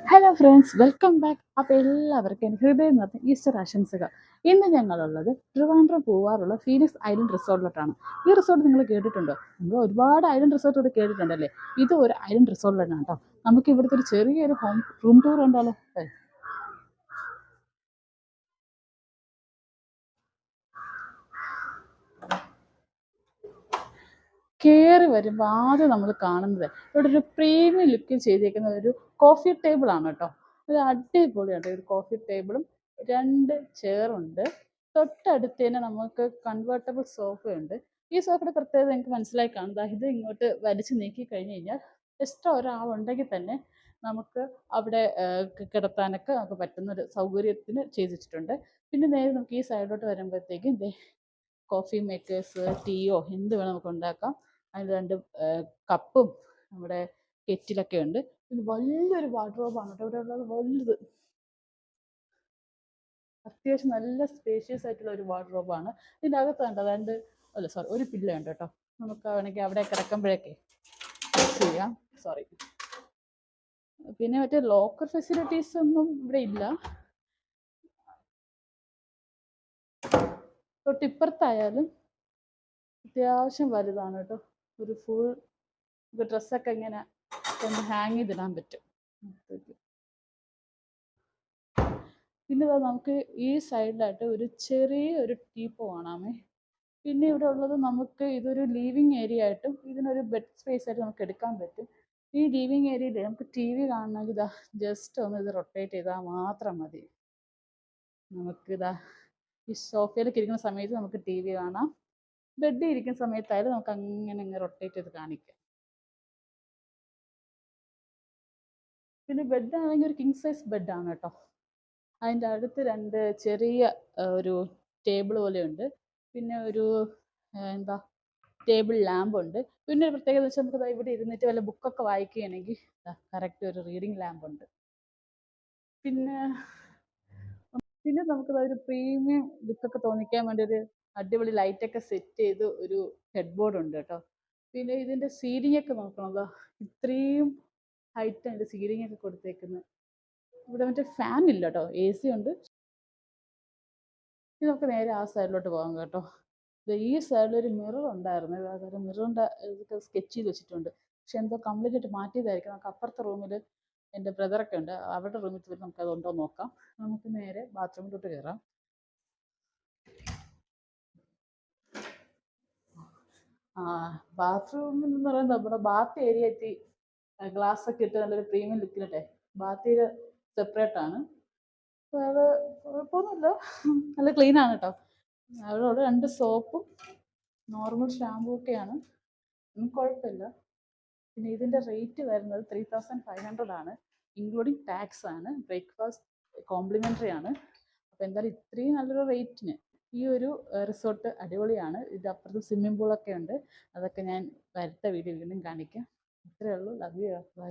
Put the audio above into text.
Hello friends, welcome back. അപ്പോൾ എല്ലാവർക്കും എൻ്റെ ഹൃദയം നിറഞ്ഞ ഈസ്റ്റർ ആശംസകൾ. ഇന്ന് ഞങ്ങളുള്ളത് ട്രിവാൻഡ്രം പോവാറുള്ള ഫീനിക്സ് ഐലൻഡ് റിസോർട്ടിലോട്ടാണ്. ഈ റിസോർട്ട് നിങ്ങൾ കേട്ടിട്ടുണ്ടോ? നമ്മൾ ഒരുപാട് ഐലൻഡ് റിസോർട്ട് ഇവിടെ കേട്ടിട്ടുണ്ടല്ലേ. ഇത് ഒരു ഐലൻഡ് റിസോർട്ടിലാണ് കേട്ടോ. നമുക്ക് ഇവിടുത്തെ ഒരു ചെറിയൊരു റൂം ടൂർ ഉണ്ടല്ലോ. കയറി വരുമ്പോൾ ആദ്യം നമ്മൾ കാണുന്നത് ഇവിടെ ഒരു പ്രീമിയം ലുക്കിൽ ചെയ്തേക്കുന്ന ഒരു കോഫി ടേബിൾ ആണ് കേട്ടോ. ഒരു അടിപൊളിയാണ് ഒരു കോഫി ടേബിളും രണ്ട് ചെയറുണ്ട്. തൊട്ടടുത്ത് തന്നെ നമുക്ക് കൺവേർട്ടബിൾ സോഫയുണ്ട്. ഈ സോഫയുടെ പ്രത്യേകത നിങ്ങൾക്ക് മനസ്സിലായി കാണുക, ഇത് ഇങ്ങോട്ട് വലിച്ചു നീക്കി കഴിഞ്ഞ് കഴിഞ്ഞാൽ എക്സ്ട്രാ ഒരാളുണ്ടെങ്കിൽ തന്നെ നമുക്ക് അവിടെ കിടത്താനൊക്കെ നമുക്ക് പറ്റുന്ന ഒരു സൗകര്യത്തിന് ചെയ്തിട്ടുണ്ട്. പിന്നെ നേരെ നമുക്ക് ഈ സൈഡിലോട്ട് വരുമ്പോഴത്തേക്കും കോഫി മേക്കേഴ്സ്, ടീയോ എന്ത് വേണം നമുക്ക് ഉണ്ടാക്കാം. അതിൽ രണ്ട് കപ്പും നമ്മുടെ കെറ്റിലൊക്കെ ഉണ്ട്. ഇത് വലിയൊരു വാർഡ്രോബാണ് കേട്ടോ ഇവിടെ ഉള്ളത്. വലുത്, അത്യാവശ്യം നല്ല സ്പേഷ്യസ് ആയിട്ടുള്ള ഒരു വാർഡ്രോബാണ്. ഇതിൻ്റെ അകത്ത് കണ്ടോ രണ്ട്, അല്ല സോറി, ഒരു പില്ലോ ഉണ്ട് കേട്ടോ. നമുക്ക് വേണമെങ്കിൽ അവിടെ കിടക്കുമ്പോഴേക്കെ യൂസ് ചെയ്യാം. സോറി. പിന്നെ മറ്റേ ലോക്കർ ഫെസിലിറ്റീസ് ഒന്നും ഇവിടെ ഇല്ല. തൊട്ടിപ്പുറത്തായാലും അത്യാവശ്യം വലുതാണ് കേട്ടോ. ഒരു ഫുൾ ഡ്രസ്സൊക്കെ ഇങ്ങനെ ഹാങ് ചെയ്തിടാൻ പറ്റും. പിന്നെ നമുക്ക് ഈ സൈഡിലായിട്ട് ഒരു ചെറിയ ഒരു ടീപ്പോ കാണാമേ. പിന്നെ ഇവിടെ ഉള്ളത് നമുക്ക് ഇതൊരു ലിവിങ് ഏരിയ ആയിട്ടും ഇതിനൊരു ബെഡ് സ്പേസ് ആയിട്ട് നമുക്ക് എടുക്കാൻ പറ്റും. ഈ ലിവിങ് ഏരിയയിൽ നമുക്ക് ടി വി കാണണമെങ്കിൽ ഇതാ ജസ്റ്റ് ഒന്ന് ഇത് റൊട്ടേറ്റ് ചെയ്താൽ മാത്രം മതി. നമുക്കിതാ ഈ സോഫയിലൊക്കെ ഇരിക്കുന്ന സമയത്ത് നമുക്ക് ടി വി കാണാം. ബെഡിൽ ഇരിക്കുന്ന സമയത്തായാലും നമുക്ക് അങ്ങനെ അങ്ങ് റൊട്ടേറ്റ് ചെയ്ത് കാണിക്കാം. പിന്നെ ബെഡ് ആണെങ്കിൽ ഒരു കിങ് സൈസ് ബെഡാണ് കേട്ടോ. അതിൻ്റെ അടുത്ത് രണ്ട് ചെറിയ ഒരു ടേബിൾ പോലെയുണ്ട്. പിന്നെ ഒരു എന്താ ടേബിൾ ലാമ്പ് ഉണ്ട്. പിന്നെ ഒരു പ്രത്യേകത വെച്ചാൽ നമുക്ക് ഇവിടെ ഇരുന്നിട്ട് വല്ല ബുക്കൊക്കെ വായിക്കുകയാണെങ്കിൽ കറക്റ്റ് ഒരു റീഡിങ് ലാമ്പ് ഉണ്ട്. പിന്നെ പിന്നെ നമുക്ക് ഒരു പ്രീമിയം ലുക്കൊക്കെ തോന്നിക്കാൻ വേണ്ടി ഒരു അടിപൊളി ലൈറ്റൊക്കെ സെറ്റ് ചെയ്ത് ഒരു ഹെഡ് ബോർഡ് ഉണ്ട് കേട്ടോ. പിന്നെ ഇതിൻ്റെ സീലിംഗ് ഒക്കെ നോക്കണതോ, ഇത്രയും ഹൈറ്റ് അതിൻ്റെ സീലിംഗ് ഒക്കെ കൊടുത്തേക്കുന്നത്. ഇവിടെ മറ്റേ ഫാൻ ഇല്ല കേട്ടോ, എ സി ഉണ്ട്. ഇനി നമുക്ക് നേരെ ആ സൈഡിലോട്ട് പോകാം കേട്ടോ. ഈ സൈഡിൽ ഒരു മിറർ ഉണ്ടായിരുന്നു. അതായത് മിററിൻ്റെ ഇതൊക്കെ സ്കെച്ച് ചെയ്ത് വെച്ചിട്ടുണ്ട്. പക്ഷെ എന്തോ കംപ്ലീറ്റ് ആയിട്ട് മാറ്റിയതായിരിക്കും. നമുക്ക് അപ്പുറത്തെ റൂമിൽ എൻ്റെ ബ്രദറൊക്കെ ഉണ്ട്, അവരുടെ റൂമിൽ പോയി നമുക്ക് അതുണ്ടോ നോക്കാം. നമുക്ക് നേരെ ബാത്റൂമിലോട്ട് കയറാം. ആ, ബാത്റൂം എന്ന് പറയുന്നത് നമ്മുടെ ബാത്ത് ഏരിയ എത്തി ഗ്ലാസ് ഒക്കെ ഇട്ട് നല്ലൊരു പ്രീമിയം ലുക്കിലിട്ടെ ബാത്ത് ഏരിയ സെപ്പറേറ്റ് ആണ്. അത് കുഴപ്പമൊന്നുമില്ല, നല്ല ക്ലീൻ ആണ് കേട്ടോ. അവിടെ രണ്ട് സോപ്പും നോർമൽ ഷാമ്പൂ ഒക്കെയാണ്, ഒന്നും കുഴപ്പമില്ല. പിന്നെ ഇതിൻ്റെ റേറ്റ് വരുന്നത് 3500 ആണ്, ഇൻക്ലൂഡിങ് ടാക്സ് ആണ്. ബ്രേക്ക്ഫാസ്റ്റ് കോംപ്ലിമെൻ്ററി ആണ്. അപ്പോൾ എന്തായാലും ഇത്രയും നല്ലൊരു റേറ്റിന് ഈ ഒരു റിസോർട്ട് അടിപൊളിയാണ്. ഇത് അപ്പുറത്ത് സ്വിമ്മിംഗ് പൂളൊക്കെ ഉണ്ട്. അതൊക്കെ ഞാൻ അടുത്ത വീഡിയോ വീണ്ടും കാണിക്കാം. ഇത്രയേ ഉള്ളൂ. Love you. ബൈ.